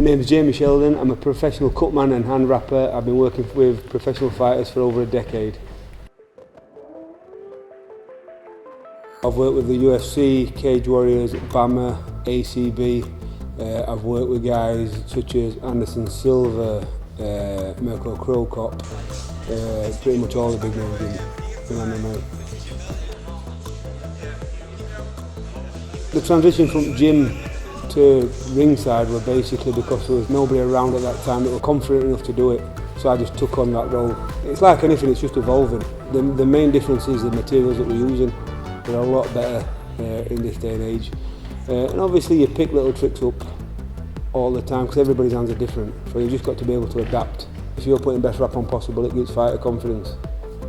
My name is Jamie Sheldon. I'm a professional cutman and hand wrapper. I've been working with professional fighters for over a decade. I've worked with the UFC, Cage Warriors, BAMA, ACB. I've worked with guys such as Anderson Silva, Mirko Krokop, pretty much all the big names in MMA. The transition from gym to ringside were basically because there was nobody around at that time that were confident enough to do it, so I just took on that role. It's like anything, it's just evolving. The main difference is the materials that we're using. They're a lot better in this day and age. And obviously you pick little tricks up all the time because everybody's hands are different, so you've just got to be able to adapt. If you're putting the best wrap on possible, it gives fighter confidence,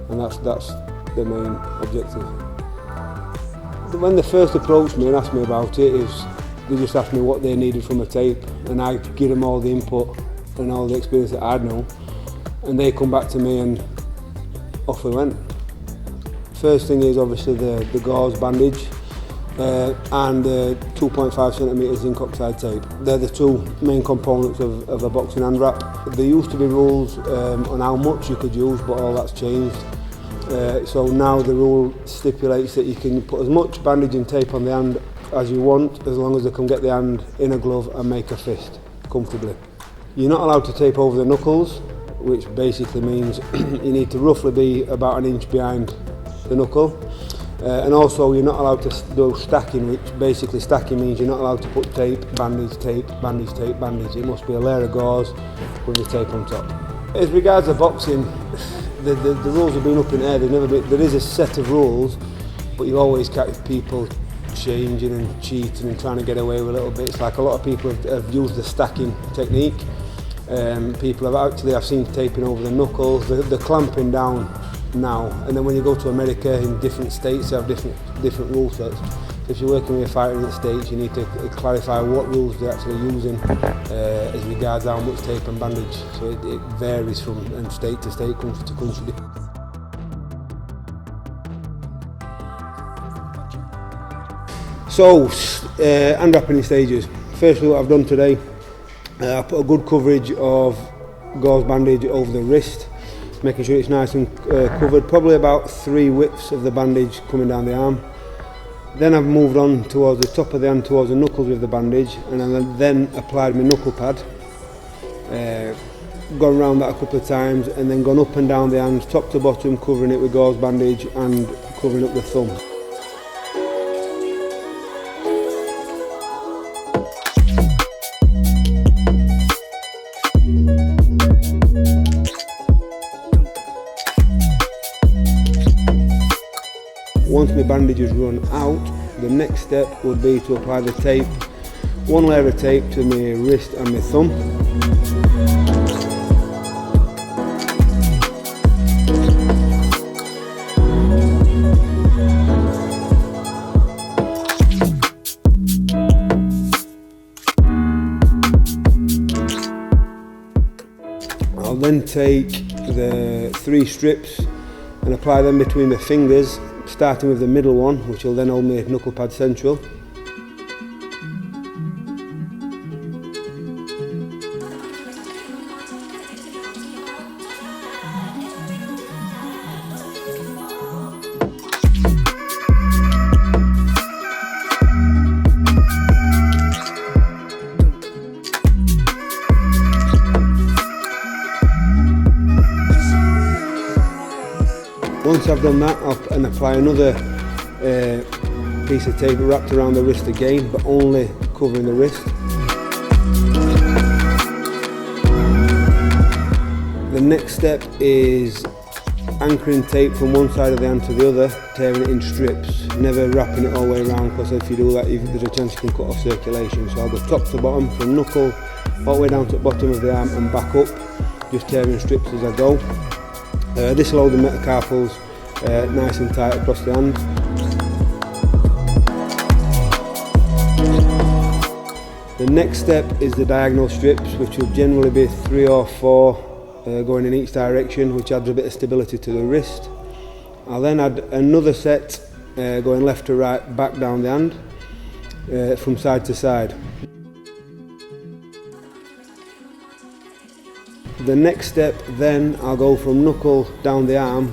and that's the main objective. When they first approached me and asked me about it, they just asked me what they needed from a tape, and I give them all the input and all the experience that I'd know, and they come back to me and off we went. First thing is obviously the Gauze bandage and the 2.5cm zinc oxide tape. They're the two main components of a boxing hand wrap. There used to be rules on how much you could use, but all that's changed. So now the rule stipulates that you can put as much bandage and tape on the hand as you want, as long as they can get the hand in a glove and make a fist comfortably. You're not allowed to tape over the knuckles, which basically means you need to roughly be about an inch behind the knuckle. And also you're not allowed to do stacking, which basically stacking means you're not allowed to put tape, bandage, tape, bandage, tape, bandage. It must be a layer of gauze with the tape on top. As regards to boxing, the rules have been up in the air. There is a set of rules, but you always catch people changing and cheating and trying to get away with a little bit. It's like a lot of people have used the stacking technique. People I've seen taping over the knuckles. They're clamping down now, and then when you go to America, in different states they have different rule sets. So if you're working with a fighter in the States, you need to clarify what rules they're actually using as regards how much tape and bandage. So it varies from state to state, country to country. So, hand wrapping in stages. Firstly, what I've done today, I put a good coverage of gauze bandage over the wrist, making sure it's nice and covered, probably about 3 widths of the bandage coming down the arm. Then I've moved on towards the top of the hand, towards the knuckles with the bandage, and I then applied my knuckle pad, gone around that a couple of times, and then gone up and down the hand, top to bottom, covering it with gauze bandage and covering up the thumb. Once my bandages run out, the next step would be to apply the tape, 1 layer of tape to my wrist and my thumb. I'll then take the 3 strips and apply them between my fingers, starting with the middle one, which will then hold my knuckle pad central. Once I've done that, I'll apply another piece of tape wrapped around the wrist again, but only covering the wrist. The next step is anchoring tape from one side of the hand to the other, tearing it in strips, never wrapping it all the way around, because if you do that, there's a chance you can cut off circulation. So I'll go top to bottom, from knuckle all the way down to the bottom of the arm and back up, just tearing strips as I go. This will hold the metacarpals nice and tight across the hand. The next step is the diagonal strips, which will generally be 3 or 4 going in each direction, which adds a bit of stability to the wrist. I'll then add another set going left to right, back down the hand, from side to side. The next step then, I'll go from knuckle down the arm,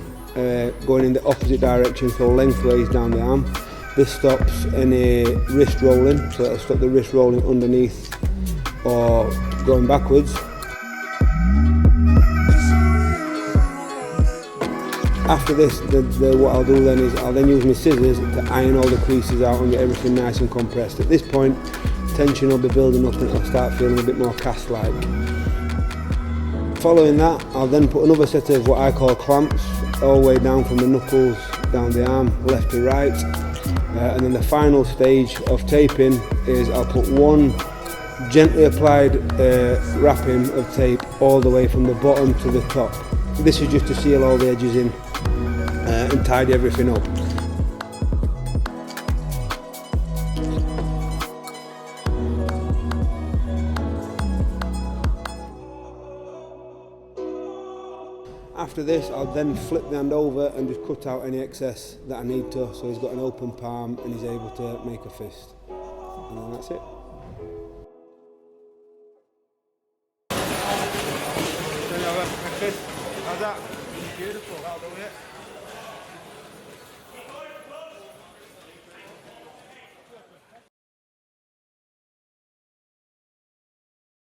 going in the opposite direction, so lengthways down the arm. This stops any wrist rolling, so it'll stop the wrist rolling underneath or going backwards. After this, what I'll do then is I'll then use my scissors to iron all the creases out and get everything nice and compressed. At this point, tension will be building up and it'll start feeling a bit more cast-like. Following that, I'll then put another set of what I call clamps all the way down from the knuckles down the arm, left to right. And then the final stage of taping is I'll put one gently applied wrapping of tape all the way from the bottom to the top. This is just to seal all the edges in and tidy everything up. After this, I'll then flip the hand over and just cut out any excess that I need to, so he's got an open palm and he's able to make a fist. And then that's it. How's that? Beautiful, that'll do it.